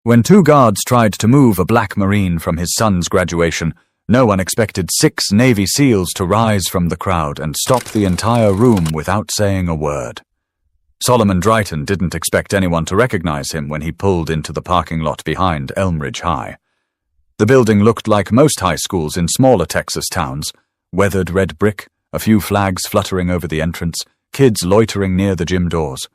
When two guards tried to move a black Marine from his son's graduation, no one expected 6 Navy SEALs to rise from the crowd and stop the entire room without saying a word. Solomon Drayton didn't expect anyone to recognize him when he pulled into the parking lot behind Elmridge High. The building looked like most high schools in smaller Texas towns: weathered red brick, a few flags fluttering over the entrance, kids loitering near the gym doors.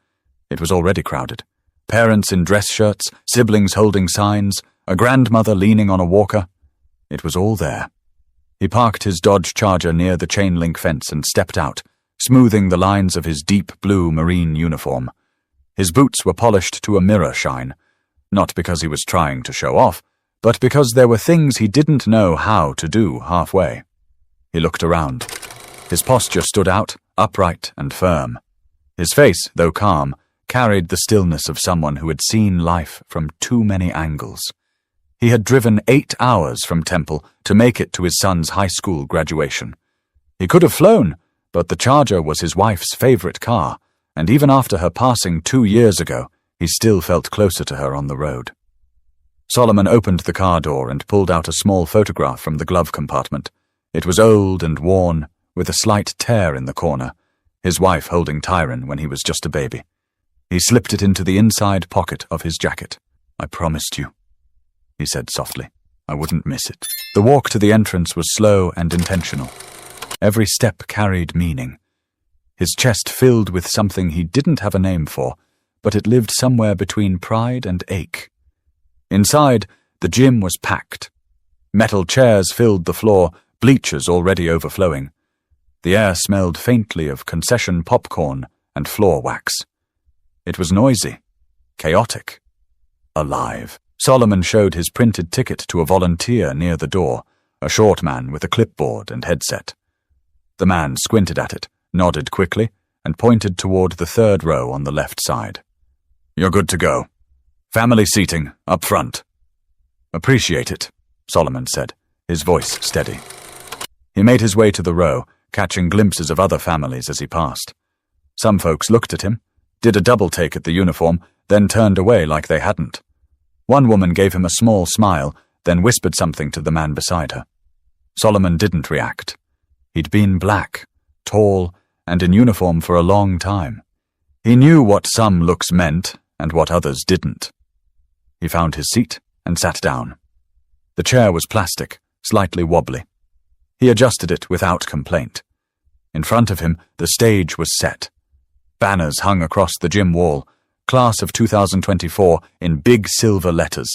It was already crowded. Parents in dress shirts, siblings holding signs, a grandmother leaning on a walker. It was all there. He parked his Dodge Charger near the chain-link fence and stepped out, smoothing the lines of his deep blue Marine uniform. His boots were polished to a mirror shine, not because he was trying to show off, but because there were things he didn't know how to do halfway. He looked around. His posture stood out, upright and firm. His face, though calm, carried the stillness of someone who had seen life from too many angles. He had driven 8 hours from Temple to make it to his son's high school graduation. He could have flown, but the Charger was his wife's favorite car, and even after her passing 2 years ago, he still felt closer to her on the road. Solomon opened the car door and pulled out a small photograph from the glove compartment. It was old and worn, with a slight tear in the corner, his wife holding Tyron when he was just a baby. He slipped it into the inside pocket of his jacket. "I promised you," he said softly. "I wouldn't miss it." The walk to the entrance was slow and intentional. Every step carried meaning. His chest filled with something he didn't have a name for, but it lived somewhere between pride and ache. Inside, the gym was packed. Metal chairs filled the floor, bleachers already overflowing. The air smelled faintly of concession popcorn and floor wax. It was noisy, chaotic, alive. Solomon showed his printed ticket to a volunteer near the door, a short man with a clipboard and headset. The man squinted at it, nodded quickly, and pointed toward the 3rd row on the left side. "You're good to go. Family seating, up front." "Appreciate it," Solomon said, his voice steady. He made his way to the row, catching glimpses of other families as he passed. Some folks looked at him, did a double take at the uniform, then turned away like they hadn't. One woman gave him a small smile, then whispered something to the man beside her. Solomon didn't react. He'd been black, tall, and in uniform for a long time. He knew what some looks meant and what others didn't. He found his seat and sat down. The chair was plastic, slightly wobbly. He adjusted it without complaint. In front of him, the stage was set. Banners hung across the gym wall, Class of 2024 in big silver letters.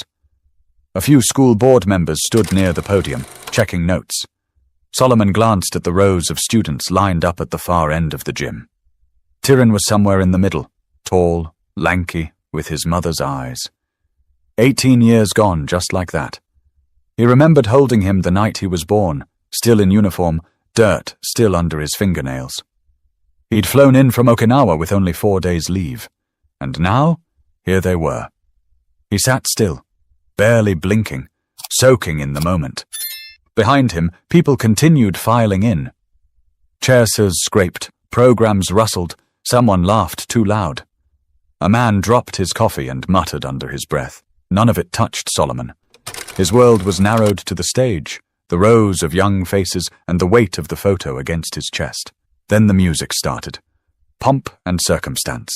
A few school board members stood near the podium, checking notes. Solomon glanced at the rows of students lined up at the far end of the gym. Tyron was somewhere in the middle, tall, lanky, with his mother's eyes. 18 years gone just like that. He remembered holding him the night he was born, still in uniform, dirt still under his fingernails. He'd flown in from Okinawa with only 4 days' leave. And now, here they were. He sat still, barely blinking, soaking in the moment. Behind him, people continued filing in. Chairs scraped, programs rustled, someone laughed too loud. A man dropped his coffee and muttered under his breath. None of it touched Solomon. His world was narrowed to the stage, the rows of young faces and the weight of the photo against his chest. Then the music started. Pomp and circumstance.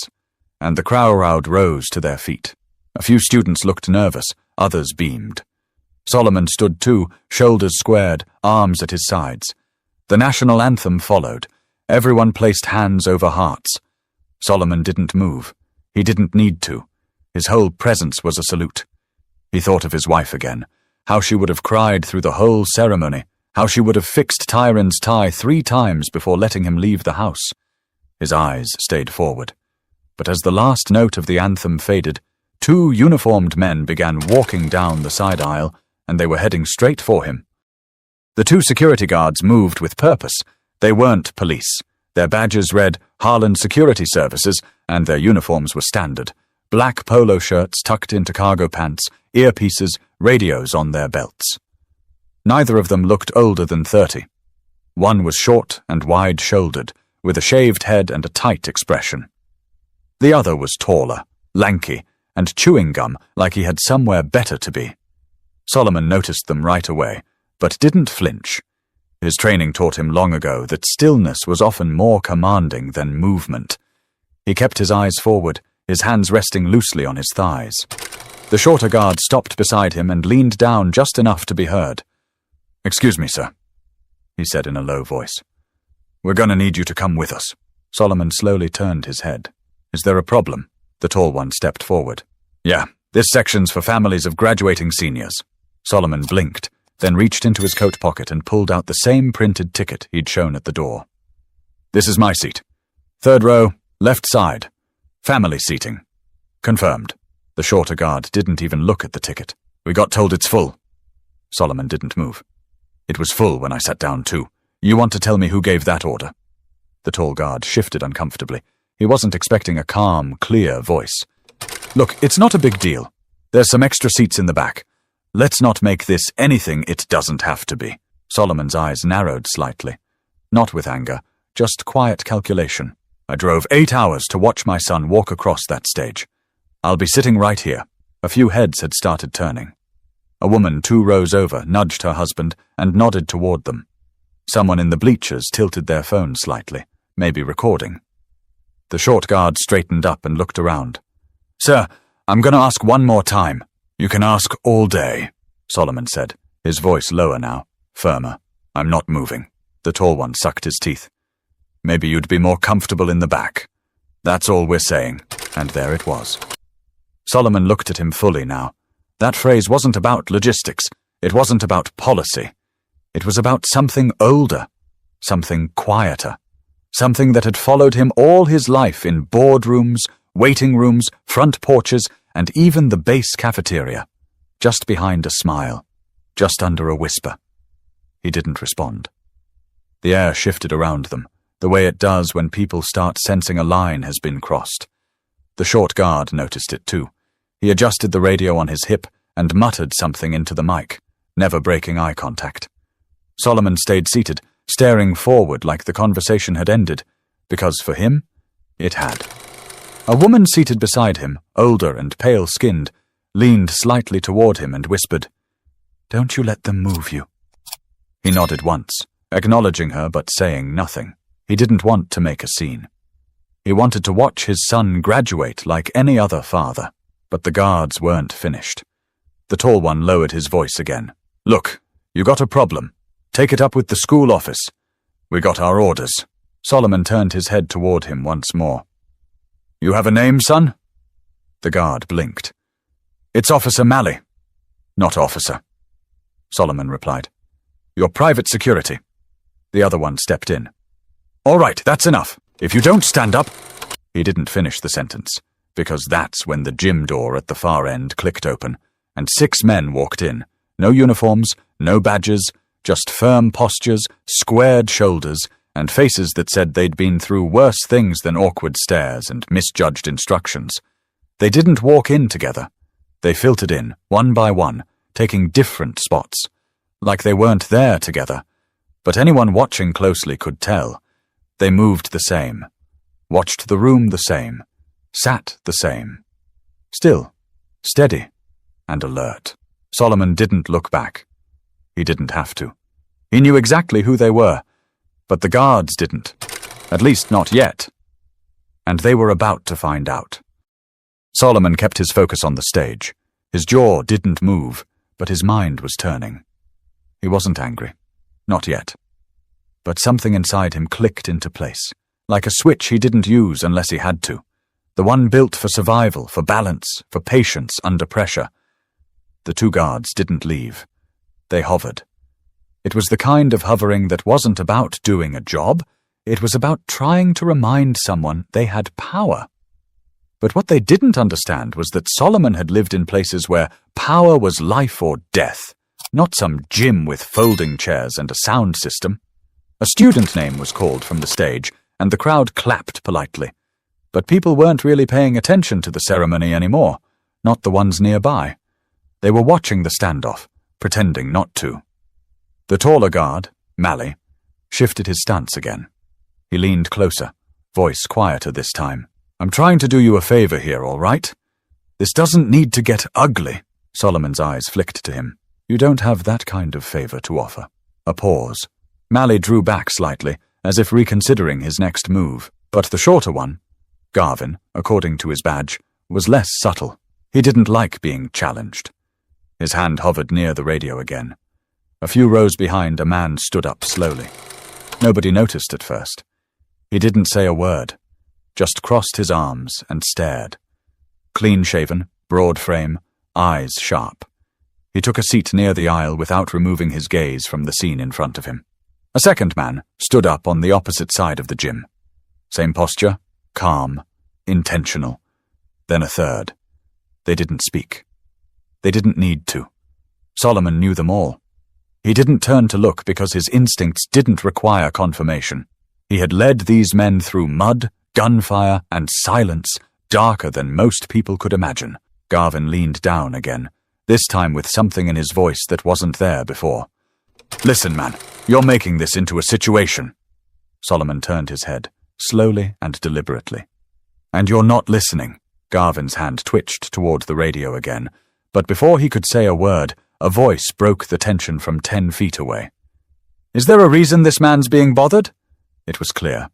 And the crowd rose to their feet. A few students looked nervous, others beamed. Solomon stood too, shoulders squared, arms at his sides. The national anthem followed. Everyone placed hands over hearts. Solomon didn't move. He didn't need to. His whole presence was a salute. He thought of his wife again, how she would have cried through the whole ceremony, how she would have fixed Tyron's tie 3 times before letting him leave the house. His eyes stayed forward. But as the last note of the anthem faded, 2 uniformed men began walking down the side aisle, and they were heading straight for him. The 2 security guards moved with purpose. They weren't police. Their badges read Harlan Security Services, and their uniforms were standard. Black polo shirts tucked into cargo pants, earpieces, radios on their belts. Neither of them looked older than 30. One was short and wide-shouldered, with a shaved head and a tight expression. The other was taller, lanky, and chewing gum like he had somewhere better to be. Solomon noticed them right away, but didn't flinch. His training taught him long ago that stillness was often more commanding than movement. He kept his eyes forward, his hands resting loosely on his thighs. The shorter guard stopped beside him and leaned down just enough to be heard. "Excuse me, sir," he said in a low voice. "We're gonna need you to come with us." Solomon slowly turned his head. "Is there a problem?" The tall one stepped forward. "Yeah, this section's for families of graduating seniors." Solomon blinked, then reached into his coat pocket and pulled out the same printed ticket he'd shown at the door. "This is my seat. 3rd row, left side. Family seating." "Confirmed." The shorter guard didn't even look at the ticket. "We got told it's full." Solomon didn't move. "It was full when I sat down too. You want to tell me who gave that order?" The tall guard shifted uncomfortably. He wasn't expecting a calm, clear voice. "Look, it's not a big deal. There's some extra seats in the back. Let's not make this anything it doesn't have to be." Solomon's eyes narrowed slightly. Not with anger, just quiet calculation. "I drove 8 hours to watch my son walk across that stage. I'll be sitting right here." A few heads had started turning. A woman 2 rows over nudged her husband and nodded toward them. Someone in the bleachers tilted their phone slightly, maybe recording. The short guard straightened up and looked around. "Sir, I'm going to ask one more time." "You can ask all day," Solomon said, his voice lower now, firmer. "I'm not moving." The tall one sucked his teeth. "Maybe you'd be more comfortable in the back. That's all we're saying." And there it was. Solomon looked at him fully now. That phrase wasn't about logistics. It wasn't about policy. It was about something older, something quieter, something that had followed him all his life in boardrooms, waiting rooms, front porches, and even the base cafeteria, just behind a smile, just under a whisper. He didn't respond. The air shifted around them, the way it does when people start sensing a line has been crossed. The short guard noticed it too. He adjusted the radio on his hip and muttered something into the mic, never breaking eye contact. Solomon stayed seated, staring forward like the conversation had ended, because for him, it had. A woman seated beside him, older and pale-skinned, leaned slightly toward him and whispered, "Don't you let them move you." He nodded once, acknowledging her but saying nothing. He didn't want to make a scene. He wanted to watch his son graduate like any other father, but the guards weren't finished. The tall one lowered his voice again. "Look, you got a problem. Take it up with the school office. We got our orders." Solomon turned his head toward him once more. "You have a name, son?" The guard blinked. "It's Officer Malley." "Not officer," Solomon replied. "You're private security." The other one stepped in. "All right, that's enough. If you don't stand up—" He didn't finish the sentence, because that's when the gym door at the far end clicked open, and 6 men walked in. No uniforms, no badges, just firm postures, squared shoulders, and faces that said they'd been through worse things than awkward stares and misjudged instructions. They didn't walk in together. They filtered in, one by one, taking different spots, like they weren't there together. But anyone watching closely could tell. They moved the same, watched the room the same, sat the same. Still, steady, and alert. Solomon didn't look back. He didn't have to. He knew exactly who they were, but the guards didn't. At least not yet. And they were about to find out. Solomon kept his focus on the stage. His jaw didn't move, but his mind was turning. He wasn't angry. Not yet. But something inside him clicked into place, like a switch he didn't use unless he had to. The one built for survival, for balance, for patience under pressure. The 2 guards didn't leave. They hovered. It was the kind of hovering that wasn't about doing a job. It was about trying to remind someone they had power. But what they didn't understand was that Solomon had lived in places where power was life or death, not some gym with folding chairs and a sound system. A student name was called from the stage, and the crowd clapped politely. But people weren't really paying attention to the ceremony anymore, not the ones nearby. They were watching the standoff, pretending not to. The taller guard, Malley, shifted his stance again. He leaned closer, voice quieter this time. "I'm trying to do you a favor here, all right? This doesn't need to get ugly. Solomon's eyes flicked to him. You don't have that kind of favor to offer. A pause. Mally drew back slightly, as if reconsidering his next move. But the shorter one, Garvin, according to his badge, was less subtle. He didn't like being challenged. His hand hovered near the radio again. A few rows behind, a man stood up slowly. Nobody noticed at first. He didn't say a word, just crossed his arms and stared. Clean-shaven, broad frame, eyes sharp. He took a seat near the aisle without removing his gaze from the scene in front of him. A second man stood up on the opposite side of the gym. Same posture, calm, intentional. Then a third. They didn't speak. They didn't need to. Solomon knew them all. He didn't turn to look because his instincts didn't require confirmation. He had led these men through mud, gunfire, and silence darker than most people could imagine. Garvin leaned down again, this time with something in his voice that wasn't there before. Listen, man, you're making this into a situation. Solomon turned his head, slowly and deliberately. And you're not listening. Garvin's hand twitched toward the radio again, but before he could say a word, a voice broke the tension from 10 feet away. Is there a reason this man's being bothered? It was clear.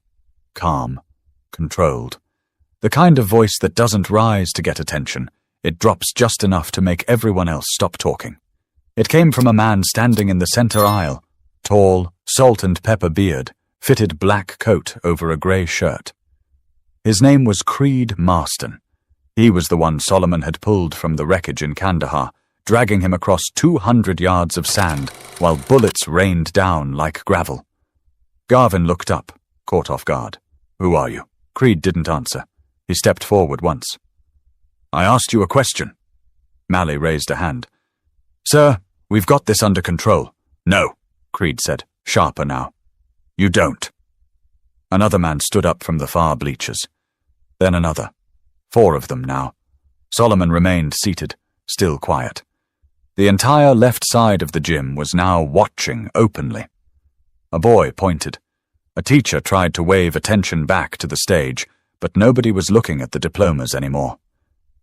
Calm. Controlled. The kind of voice that doesn't rise to get attention. It drops just enough to make everyone else stop talking. It came from a man standing in the center aisle. Tall, salt and pepper beard, fitted black coat over a grey shirt. His name was Creed Marston. He was the one Solomon had pulled from the wreckage in Kandahar, dragging him across 200 yards of sand while bullets rained down like gravel. Garvin looked up, caught off guard. Who are you? Creed didn't answer. He stepped forward once. I asked you a question. Mally raised a hand. Sir, we've got this under control. No, Creed said, sharper now. You don't. Another man stood up from the far bleachers. Then another. 4 of them now. Solomon remained seated, still quiet. The entire left side of the gym was now watching openly. A boy pointed. A teacher tried to wave attention back to the stage, but nobody was looking at the diplomas anymore.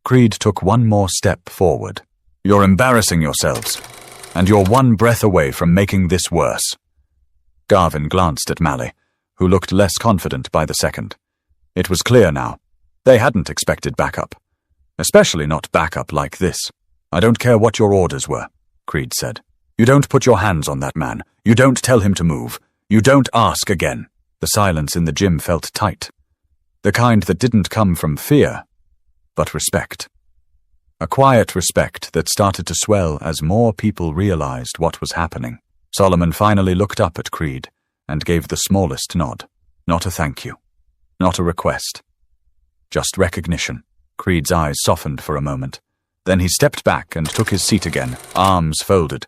Creed took one more step forward. You're embarrassing yourselves, and you're one breath away from making this worse. Garvin glanced at Mally, who looked less confident by the second. It was clear now. They hadn't expected backup. Especially not backup like this. I don't care what your orders were, Creed said. You don't put your hands on that man. You don't tell him to move. You don't ask again. The silence in the gym felt tight. The kind that didn't come from fear, but respect. A quiet respect that started to swell as more people realized what was happening. Solomon finally looked up at Creed and gave the smallest nod. Not a thank you. Not a request. Just recognition. Creed's eyes softened for a moment. Then he stepped back and took his seat again, arms folded.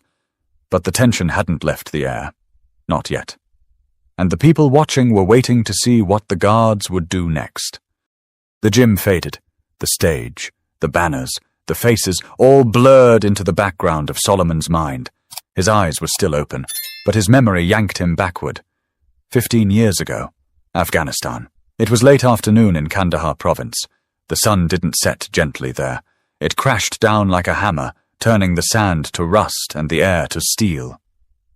But the tension hadn't left the air. Not yet. And the people watching were waiting to see what the guards would do next. The gym faded. The stage, the banners, the faces, all blurred into the background of Solomon's mind. His eyes were still open, but his memory yanked him backward. 15 years ago, Afghanistan. It was late afternoon in Kandahar province. The sun didn't set gently there. It crashed down like a hammer, turning the sand to rust and the air to steel.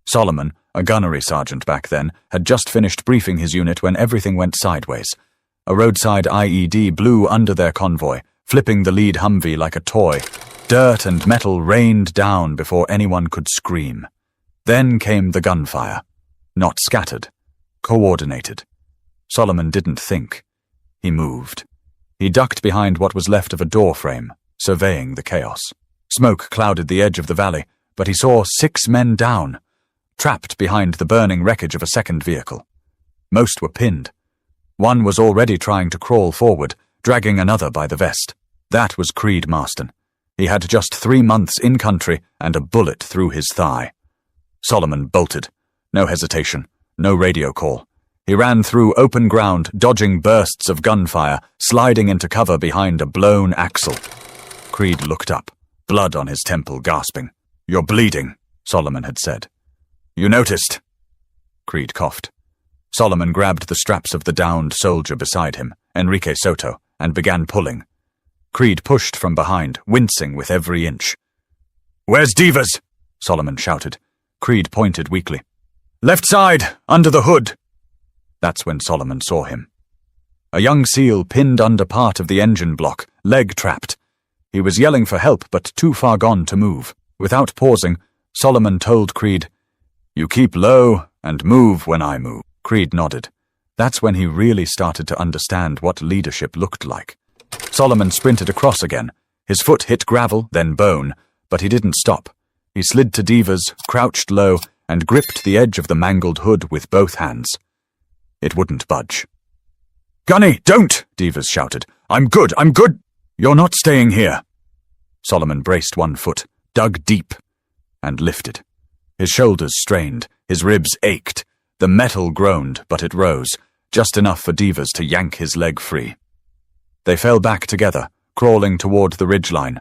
Solomon, a gunnery sergeant back then, had just finished briefing his unit when everything went sideways. A roadside IED blew under their convoy, flipping the lead Humvee like a toy. Dirt and metal rained down before anyone could scream. Then came the gunfire. Not scattered. Coordinated. Solomon didn't think. He moved. He ducked behind what was left of a door frame, surveying the chaos. Smoke clouded the edge of the valley, but he saw 6 men down, trapped behind the burning wreckage of a second vehicle. Most were pinned. One was already trying to crawl forward, dragging another by the vest. That was Creed Marston. He had just 3 months in country and a bullet through his thigh. Solomon bolted. No hesitation, no radio call. He ran through open ground, dodging bursts of gunfire, sliding into cover behind a blown axle. Creed looked up, blood on his temple, gasping. You're bleeding, Solomon had said. You noticed? Creed coughed. Solomon grabbed the straps of the downed soldier beside him, Enrique Soto, and began pulling. Creed pushed from behind, wincing with every inch. "Where's Devers?" Solomon shouted. Creed pointed weakly. "Left side, under the hood." That's when Solomon saw him. A young SEAL pinned under part of the engine block, leg trapped. He was yelling for help, but too far gone to move. Without pausing, Solomon told Creed, "You keep low and move when I move." Creed nodded. That's when he really started to understand what leadership looked like. Solomon sprinted across again. His foot hit gravel, then bone, but he didn't stop. He slid to Devers, crouched low, and gripped the edge of the mangled hood with both hands. It wouldn't budge. "Gunny, don't!" Devers shouted. I'm good! You're not staying here." Solomon braced one foot, dug deep, and lifted. His shoulders strained, his ribs ached. The metal groaned, but it rose, just enough for Devers to yank his leg free. They fell back together, crawling toward the ridgeline.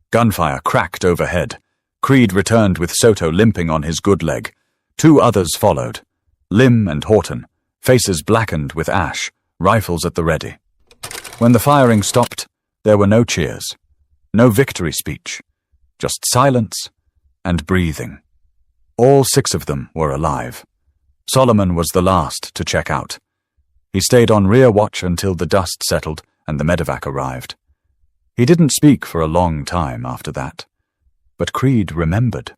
Gunfire cracked overhead. Creed returned with Soto limping on his good leg. 2 others followed. Lim and Horton, faces blackened with ash, rifles at the ready. When the firing stopped, there were no cheers, no victory speech, just silence and breathing. All 6 of them were alive. Solomon was the last to check out. He stayed on rear watch until the dust settled and the medevac arrived. He didn't speak for a long time after that. But Creed remembered.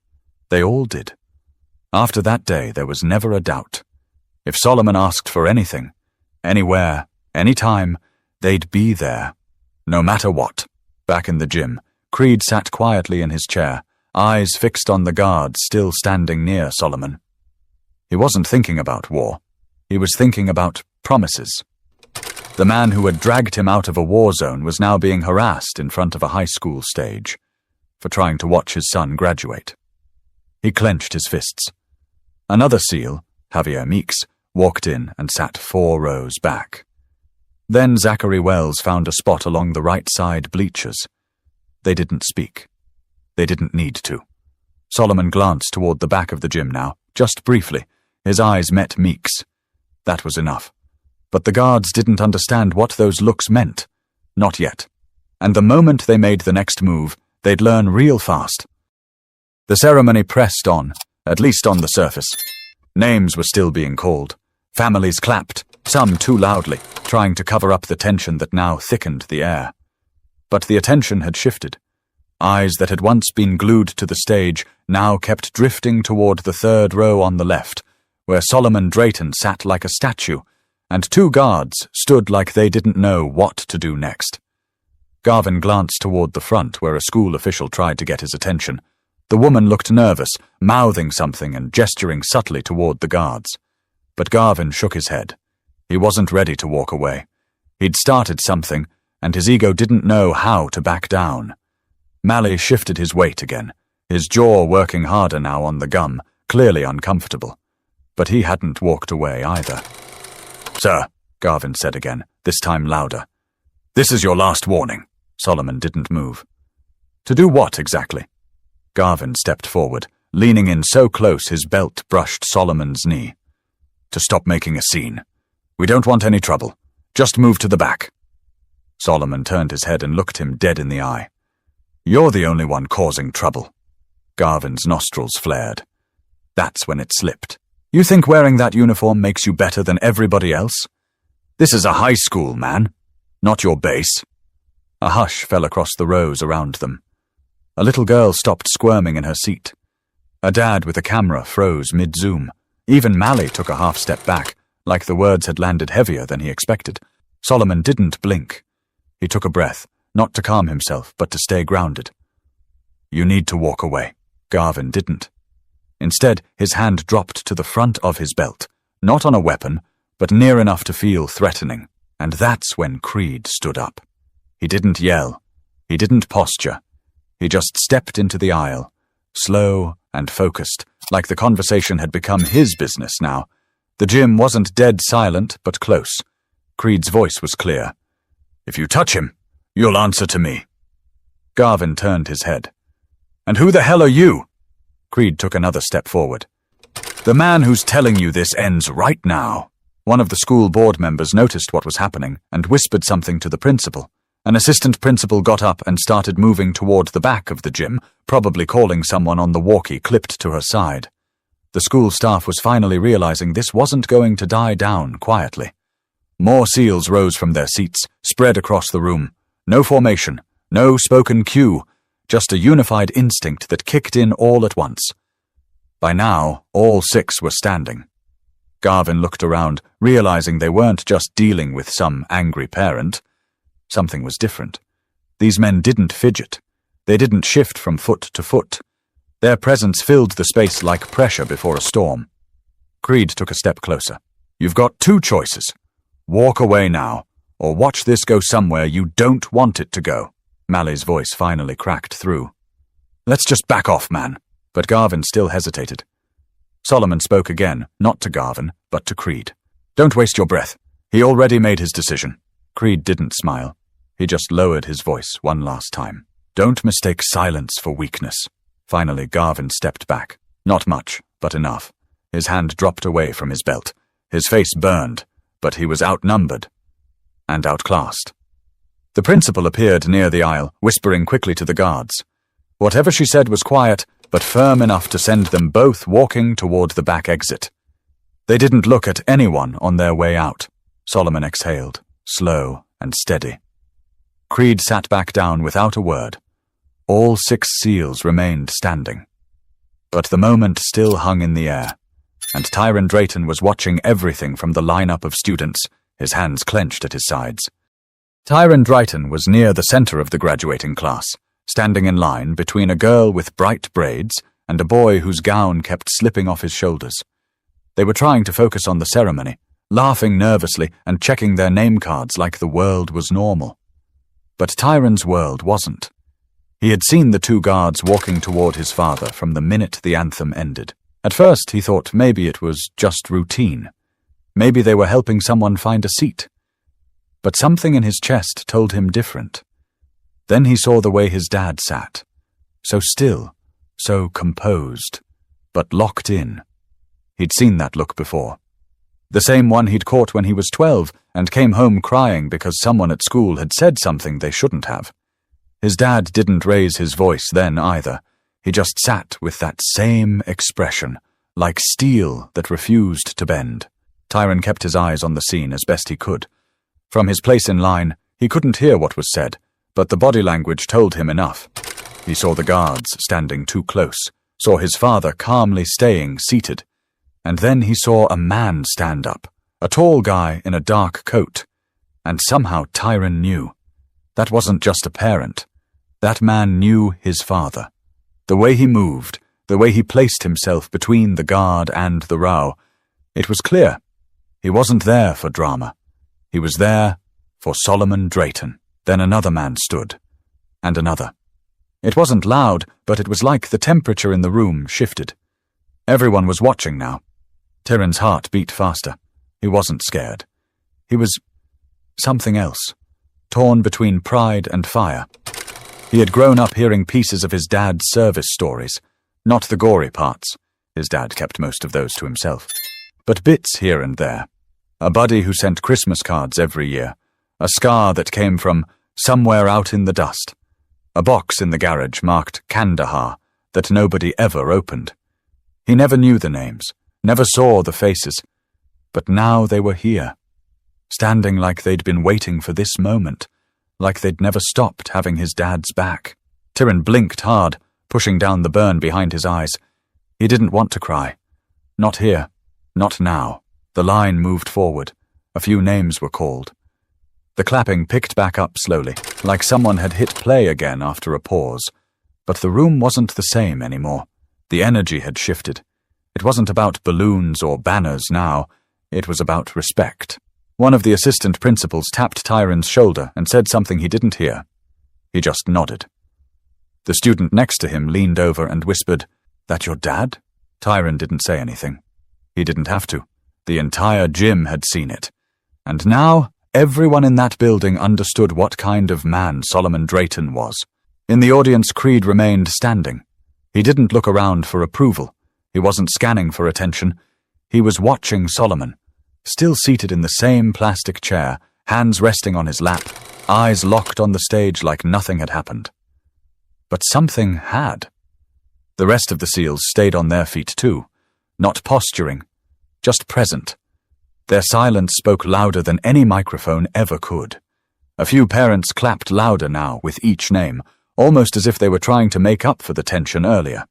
They all did. After that day, there was never a doubt. If Solomon asked for anything, anywhere, anytime, they'd be there. No matter what. Back in the gym, Creed sat quietly in his chair, eyes fixed on the guards still standing near Solomon. He wasn't thinking about war. He was thinking about promises. The man who had dragged him out of a war zone was now being harassed in front of a high school stage for trying to watch his son graduate. He clenched his fists. Another SEAL, Javier Meeks, walked in and sat 4 rows back. Then Zachary Wells found a spot along the right side bleachers. They didn't speak. They didn't need to. Solomon glanced toward the back of the gym now, just briefly. His eyes met Meeks. That was enough. But the guards didn't understand what those looks meant. Not yet. And the moment they made the next move, they'd learn real fast. The ceremony pressed on, at least on the surface. Names were still being called. Families clapped, some too loudly, trying to cover up the tension that now thickened the air. But the attention had shifted. Eyes that had once been glued to the stage now kept drifting toward the 3rd row on the left, where Solomon Drayton sat like a statue, and 2 guards stood like they didn't know what to do next. Garvin glanced toward the front where a school official tried to get his attention. The woman looked nervous, mouthing something and gesturing subtly toward the guards. But Garvin shook his head. He wasn't ready to walk away. He'd started something, and his ego didn't know how to back down. Malley shifted his weight again, his jaw working harder now on the gum, clearly uncomfortable. But he hadn't walked away either. "Sir," Garvin said again, this time louder. "This is your last warning." Solomon didn't move. To do what exactly? Garvin stepped forward, leaning in so close his belt brushed Solomon's knee. "To stop making a scene. We don't want any trouble. Just move to the back." Solomon turned his head and looked him dead in the eye. "You're the only one causing trouble." Garvin's nostrils flared. That's when it slipped. "You think wearing that uniform makes you better than everybody else? This is a high school, man, not your base." A hush fell across the rows around them. A little girl stopped squirming in her seat. A dad with a camera froze mid-zoom. Even Malley took a half step back, like the words had landed heavier than he expected. Solomon didn't blink. He took a breath, not to calm himself, but to stay grounded. "You need to walk away." Garvin didn't. Instead, his hand dropped to the front of his belt, not on a weapon, but near enough to feel threatening. And that's when Creed stood up. He didn't yell. He didn't posture. He just stepped into the aisle, slow and focused, like the conversation had become his business now. The gym wasn't dead silent, but close. Creed's voice was clear. "If you touch him, you'll answer to me." Garvin turned his head. "And who the hell are you?" Creed took another step forward. "The man who's telling you this ends right now." One of the school board members noticed what was happening and whispered something to the principal. An assistant principal got up and started moving toward the back of the gym, probably calling someone on the walkie clipped to her side. The school staff was finally realizing this wasn't going to die down quietly. More SEALs rose from their seats, spread across the room. No formation, no spoken cue, just a unified instinct that kicked in all at once. By now, all 6 were standing. Garvin looked around, realizing they weren't just dealing with some angry parent. Something was different. These men didn't fidget. They didn't shift from foot to foot. Their presence filled the space like pressure before a storm. Creed took a step closer. You've got 2 choices. Walk away now, or watch this go somewhere you don't want it to go. Mally's voice finally cracked through. Let's just back off, man. But Garvin still hesitated. Solomon spoke again, not to Garvin, but to Creed. Don't waste your breath. He already made his decision. Creed didn't smile. He just lowered his voice one last time. Don't mistake silence for weakness. Finally, Garvin stepped back. Not much, but enough. His hand dropped away from his belt. His face burned, but he was outnumbered and outclassed. The principal appeared near the aisle, whispering quickly to the guards. Whatever she said was quiet, but firm enough to send them both walking toward the back exit. They didn't look at anyone on their way out. Solomon exhaled, slow and steady. Creed sat back down without a word. All 6 SEALs remained standing. But the moment still hung in the air, and Tyron Drayton was watching everything from the lineup of students, his hands clenched at his sides. Tyron Drayton was near the center of the graduating class, standing in line between a girl with bright braids and a boy whose gown kept slipping off his shoulders. They were trying to focus on the ceremony, laughing nervously and checking their name cards like the world was normal. But Tyron's world wasn't. He had seen the 2 guards walking toward his father from the minute the anthem ended. At first he thought maybe it was just routine. Maybe they were helping someone find a seat. But something in his chest told him different. Then he saw the way his dad sat. So still, so composed, but locked in. He'd seen that look before. The same one he'd caught when he was 12 and came home crying because someone at school had said something they shouldn't have. His dad didn't raise his voice then either. He just sat with that same expression, like steel that refused to bend. Tyron kept his eyes on the scene as best he could. From his place in line, he couldn't hear what was said, but the body language told him enough. He saw the guards standing too close, saw his father calmly staying seated, and then he saw a man stand up, a tall guy in a dark coat. And somehow Tyron knew. That wasn't just a parent. That man knew his father. The way he moved, the way he placed himself between the guard and the row, it was clear. He wasn't there for drama. He was there for Solomon Drayton. Then another man stood, and another. It wasn't loud, but it was like the temperature in the room shifted. Everyone was watching now. Tyron's heart beat faster. He wasn't scared. He was something else, torn between pride and fire. He had grown up hearing pieces of his dad's service stories, not the gory parts. His dad kept most of those to himself. But bits here and there. A buddy who sent Christmas cards every year. A scar that came from somewhere out in the dust. A box in the garage marked Kandahar that nobody ever opened. He never knew the names, never saw the faces, but now they were here, standing like they'd been waiting for this moment, like they'd never stopped having his dad's back. Tyron blinked hard, pushing down the burn behind his eyes. He didn't want to cry. Not here, not now. The line moved forward. A few names were called. The clapping picked back up slowly, like someone had hit play again after a pause. But the room wasn't the same anymore. The energy had shifted. It wasn't about balloons or banners now. It was about respect. One of the assistant principals tapped Tyron's shoulder and said something he didn't hear. He just nodded. The student next to him leaned over and whispered, "That your dad?" Tyron didn't say anything. He didn't have to. The entire gym had seen it. And now, everyone in that building understood what kind of man Solomon Drayton was. In the audience, Creed remained standing. He didn't look around for approval. He wasn't scanning for attention. He was watching Solomon, still seated in the same plastic chair, hands resting on his lap, eyes locked on the stage like nothing had happened. But something had. The rest of the SEALs stayed on their feet too, not posturing, just present. Their silence spoke louder than any microphone ever could. A few parents clapped louder now with each name, almost as if they were trying to make up for the tension earlier.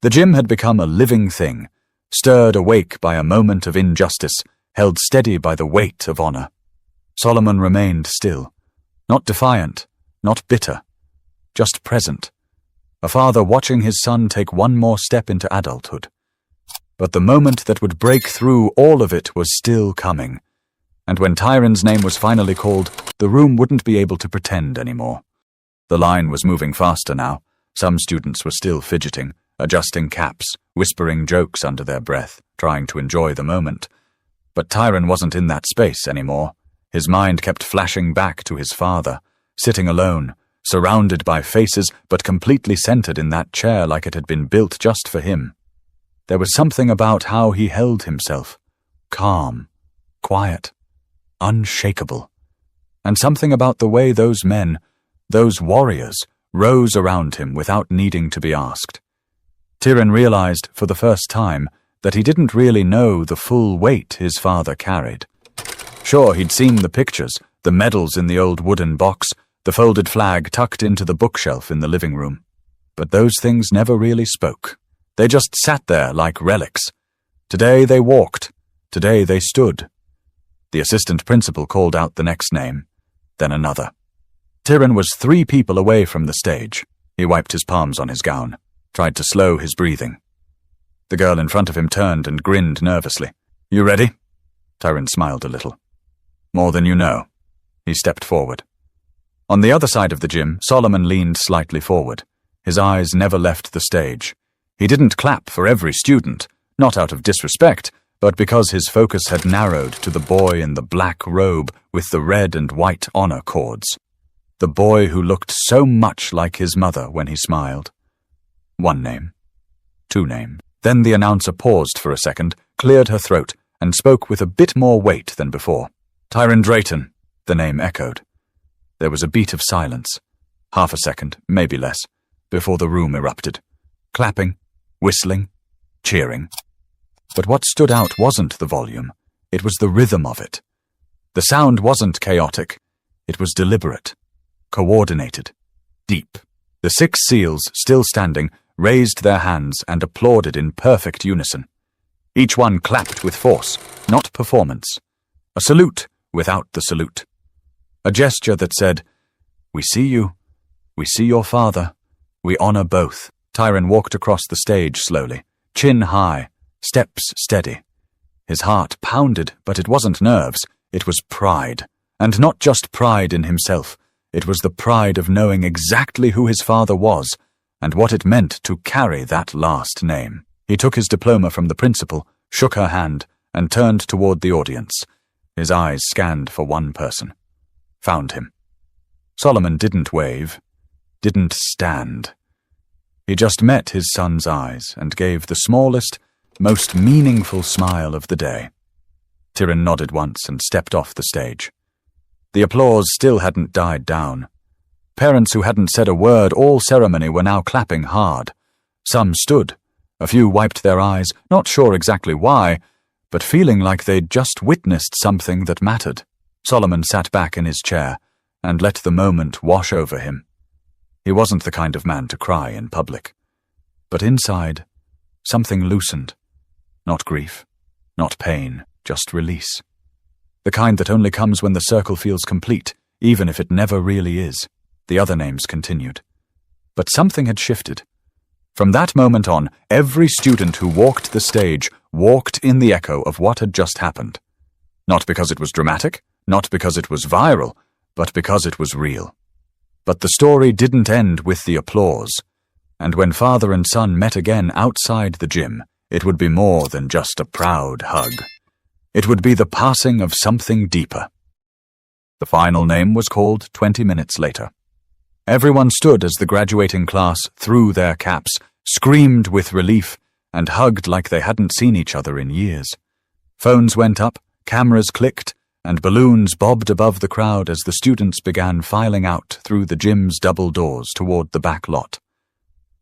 The gym had become a living thing, stirred awake by a moment of injustice, held steady by the weight of honor. Solomon remained still, not defiant, not bitter, just present, a father watching his son take one more step into adulthood. But the moment that would break through all of it was still coming, and when Tyron's name was finally called, the room wouldn't be able to pretend anymore. The line was moving faster now. Some students were still fidgeting, adjusting caps, whispering jokes under their breath, trying to enjoy the moment. But Tyron wasn't in that space anymore. His mind kept flashing back to his father, sitting alone, surrounded by faces, but completely centered in that chair like it had been built just for him. There was something about how he held himself, calm, quiet, unshakable, and something about the way those men, those warriors, rose around him without needing to be asked. Tyron realized for the first time that he didn't really know the full weight his father carried. Sure, he'd seen the pictures, the medals in the old wooden box, the folded flag tucked into the bookshelf in the living room. But those things never really spoke. They just sat there like relics. Today they walked. Today they stood. The assistant principal called out the next name, then another. Tyron was 3 people away from the stage. He wiped his palms on his gown, tried to slow his breathing. The girl in front of him turned and grinned nervously. "You ready?" Tyron smiled a little. "More than you know." He stepped forward. On the other side of the gym, Solomon leaned slightly forward. His eyes never left the stage. He didn't clap for every student, not out of disrespect, but because his focus had narrowed to the boy in the black robe with the red and white honor cords. The boy who looked so much like his mother when he smiled. 1 name. 2 names. Then the announcer paused for a second, cleared her throat, and spoke with a bit more weight than before. "Tyron Drayton," the name echoed. There was a beat of silence, half a second, maybe less, before the room erupted. Clapping, whistling, cheering. But what stood out wasn't the volume, it was the rhythm of it. The sound wasn't chaotic, it was deliberate, coordinated, deep. The 6 SEALs, still standing, raised their hands and applauded in perfect unison. Each one clapped with force, not performance. A salute without the salute. A gesture that said, "We see you, we see your father, we honor both." Tyron walked across the stage slowly, chin high, steps steady. His heart pounded, but it wasn't nerves, it was pride. And not just pride in himself, it was the pride of knowing exactly who his father was and what it meant to carry that last name. He took his diploma from the principal, shook her hand, and turned toward the audience. His eyes scanned for one person. Found him. Solomon didn't wave, didn't stand. He just met his son's eyes and gave the smallest, most meaningful smile of the day. Tyron nodded once and stepped off the stage. The applause still hadn't died down. Parents who hadn't said a word all ceremony were now clapping hard. Some stood. A few wiped their eyes, not sure exactly why, but feeling like they'd just witnessed something that mattered. Solomon sat back in his chair and let the moment wash over him. He wasn't the kind of man to cry in public. But inside, something loosened. Not grief, not pain, just release. The kind that only comes when the circle feels complete, even if it never really is. The other names continued. But something had shifted. From that moment on, every student who walked the stage walked in the echo of what had just happened. Not because it was dramatic, not because it was viral, but because it was real. But the story didn't end with the applause, and when father and son met again outside the gym, it would be more than just a proud hug. It would be the passing of something deeper. The final name was called 20 minutes later. Everyone stood as the graduating class threw their caps, screamed with relief, and hugged like they hadn't seen each other in years. Phones went up, cameras clicked, and balloons bobbed above the crowd as the students began filing out through the gym's double doors toward the back lot.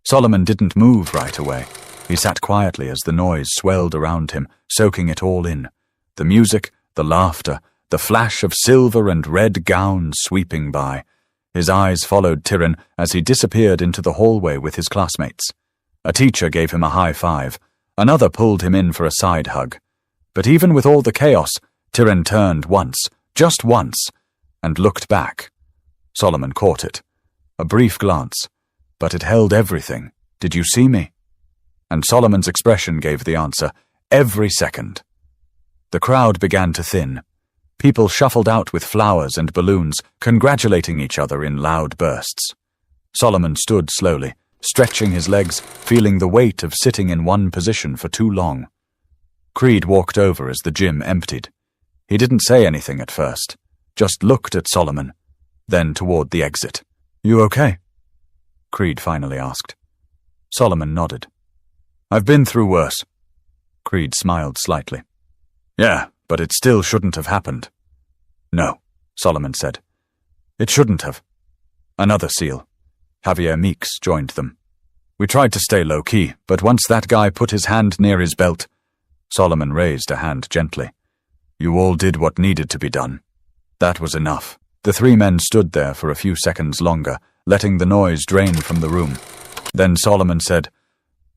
Solomon didn't move right away. He sat quietly as the noise swelled around him, soaking it all in. The music, the laughter, the flash of silver and red gowns sweeping by. His eyes followed Tiran as he disappeared into the hallway with his classmates. A teacher gave him a high five. Another pulled him in for a side hug. But even with all the chaos, Tiran turned once, just once, and looked back. Solomon caught it. A brief glance, but it held everything. "Did you see me?" And Solomon's expression gave the answer, every second. The crowd began to thin. People shuffled out with flowers and balloons, congratulating each other in loud bursts. Solomon stood slowly, stretching his legs, feeling the weight of sitting in one position for too long. Creed walked over as the gym emptied. He didn't say anything at first, just looked at Solomon, then toward the exit. "You okay?" Creed finally asked. Solomon nodded. "I've been through worse." Creed smiled slightly. "Yeah, but it still shouldn't have happened." "No," Solomon said. "It shouldn't have." Another SEAL, Javier Meeks, joined them. "We tried to stay low-key, but once that guy put his hand near his belt—" Solomon raised a hand gently. "You all did what needed to be done. That was enough." The three men stood there for a few seconds longer, letting the noise drain from the room. Then Solomon said,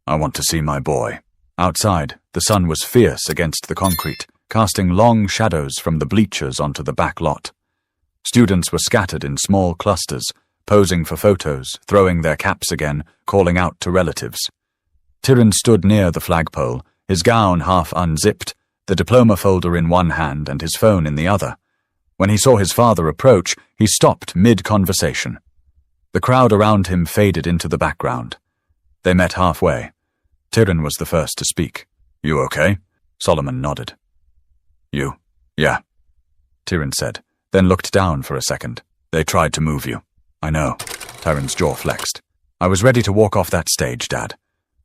"I want to see my boy." Outside, the sun was fierce against the concrete, casting long shadows from the bleachers onto the back lot. Students were scattered in small clusters, posing for photos, throwing their caps again, calling out to relatives. Tiran stood near the flagpole, his gown half unzipped, the diploma folder in one hand and his phone in the other. When he saw his father approach, he stopped mid-conversation. The crowd around him faded into the background. They met halfway. Tiran was the first to speak. "You okay?" Solomon nodded. "You? Yeah," Tiran said, then looked down for a second. "They tried to move you." "I know." Tiran's jaw flexed. "I was ready to walk off that stage, Dad.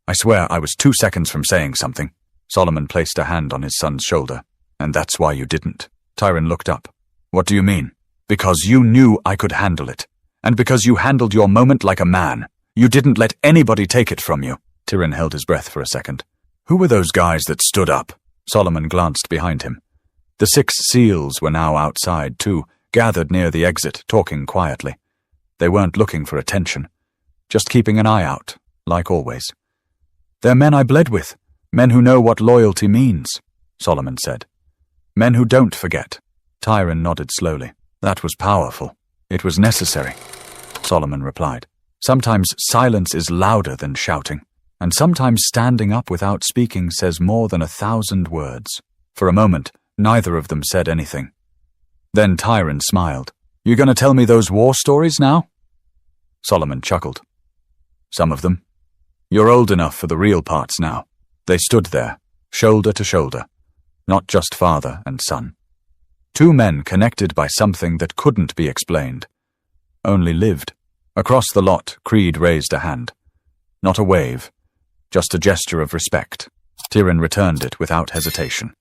I swear I was 2 seconds from saying something." Solomon placed a hand on his son's shoulder. "And that's why you didn't." Tiran looked up. "What do you mean?" "Because you knew I could handle it. And because you handled your moment like a man. You didn't let anybody take it from you." Tiran held his breath for a second. "Who were those guys that stood up?" Solomon glanced behind him. The 6 SEALs were now outside, too, gathered near the exit, talking quietly. They weren't looking for attention, just keeping an eye out, like always. "They're men I bled with, men who know what loyalty means," Solomon said. "Men who don't forget." Tiran nodded slowly. "That was powerful. It was necessary," Solomon replied. "Sometimes silence is louder than shouting, and sometimes standing up without speaking says more than 1,000 words." For a moment, neither of them said anything. Then Tiran smiled. "You gonna tell me those war stories now?" Solomon chuckled. "Some of them. You're old enough for the real parts now." They stood there, shoulder to shoulder, not just father and son. 2 men connected by something that couldn't be explained, only lived. Across the lot, Creed raised a hand. Not a wave, just a gesture of respect. Tiran returned it without hesitation.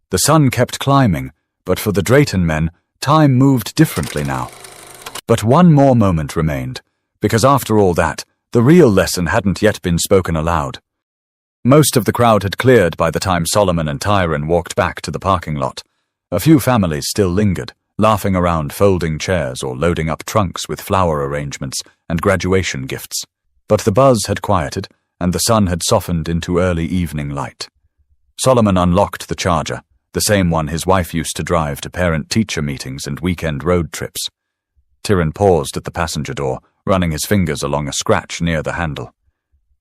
The sun kept climbing, but for the Drayton men, time moved differently now. But one more moment remained, because after all that, the real lesson hadn't yet been spoken aloud. Most of the crowd had cleared by the time Solomon and Tiran walked back to the parking lot. A few families still lingered, laughing around folding chairs or loading up trunks with flower arrangements and graduation gifts. But the buzz had quieted, and the sun had softened into early evening light. Solomon unlocked the Charger, the same one his wife used to drive to parent-teacher meetings and weekend road trips. Tiran paused at the passenger door, running his fingers along a scratch near the handle.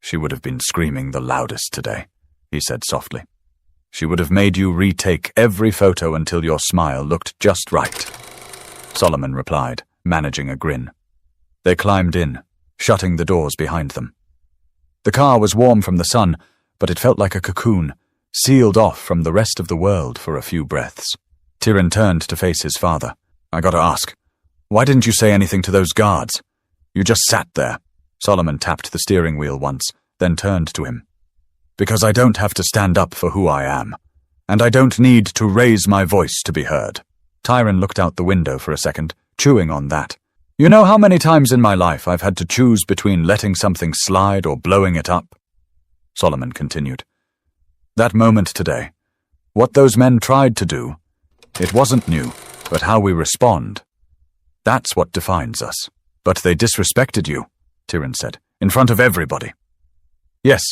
"She would have been screaming the loudest today," he said softly. "She would have made you retake every photo until your smile looked just right," Solomon replied, managing a grin. They climbed in, shutting the doors behind them. The car was warm from the sun, but it felt like a cocoon, sealed off from the rest of the world for a few breaths. Tiran turned to face his father. "I gotta ask, why didn't you say anything to those guards? You just sat there." Solomon tapped the steering wheel once, then turned to him. "Because I don't have to stand up for who I am, and I don't need to raise my voice to be heard." Tyron looked out the window for a second, chewing on that. You know how many times in my life I've had to choose between letting something slide or blowing it up? Solomon continued. That moment today, what those men tried to do, it wasn't new, but how we respond. That's what defines us. But they disrespected you, Tyron said, in front of everybody. Yes,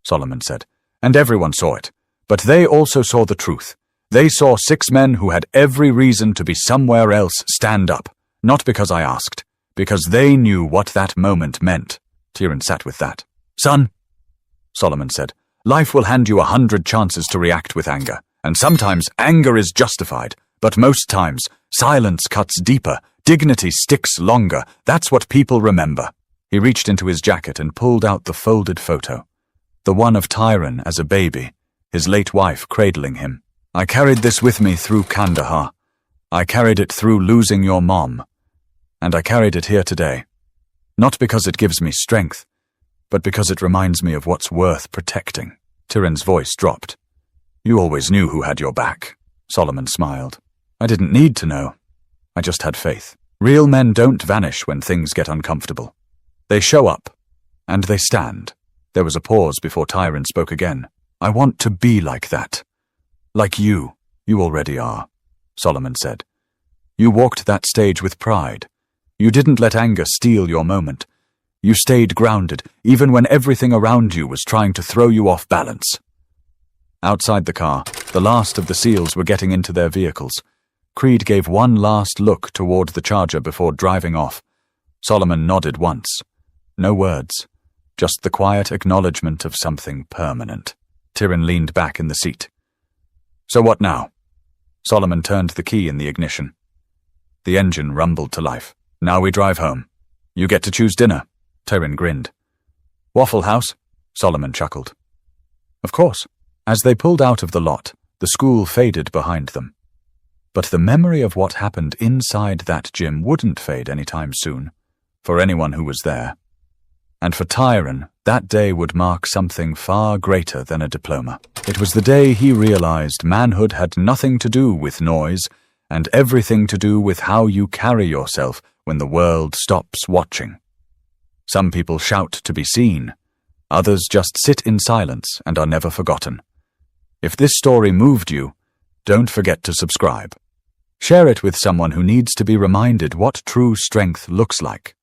Solomon said, and everyone saw it. But they also saw the truth. They saw 6 men who had every reason to be somewhere else stand up, not because I asked, because they knew what that moment meant. Tyron sat with that. Son, Solomon said, life will hand you 100 chances to react with anger, and sometimes anger is justified, but most times silence cuts deeper, dignity sticks longer. That's what people remember. He reached into his jacket and pulled out the folded photo, the one of Tyron as a baby, his late wife cradling him. I carried this with me through Kandahar. I carried it through losing your mom, and I carried it here today. Not because it gives me strength, but because it reminds me of what's worth protecting. Tyron's voice dropped. You always knew who had your back, Solomon smiled. I didn't need to know. I just had faith. Real men don't vanish when things get uncomfortable. They show up, and they stand. There was a pause before Tyron spoke again. I want to be like that. Like you already are, Solomon said. You walked that stage with pride. You didn't let anger steal your moment. You stayed grounded, even when everything around you was trying to throw you off balance. Outside the car, the last of the SEALs were getting into their vehicles. Creed gave one last look toward the Charger before driving off. Solomon nodded once. No words, just the quiet acknowledgement of something permanent. Tyron leaned back in the seat. So what now? Solomon turned the key in the ignition. The engine rumbled to life. Now we drive home. You get to choose dinner. Tyron grinned. Waffle House? Solomon chuckled. Of course. As they pulled out of the lot, the school faded behind them. But the memory of what happened inside that gym wouldn't fade anytime soon, for anyone who was there. And for Tyron, that day would mark something far greater than a diploma. It was the day he realized manhood had nothing to do with noise and everything to do with how you carry yourself when the world stops watching. Some people shout to be seen. Others just sit in silence and are never forgotten. If this story moved you, don't forget to subscribe. Share it with someone who needs to be reminded what true strength looks like.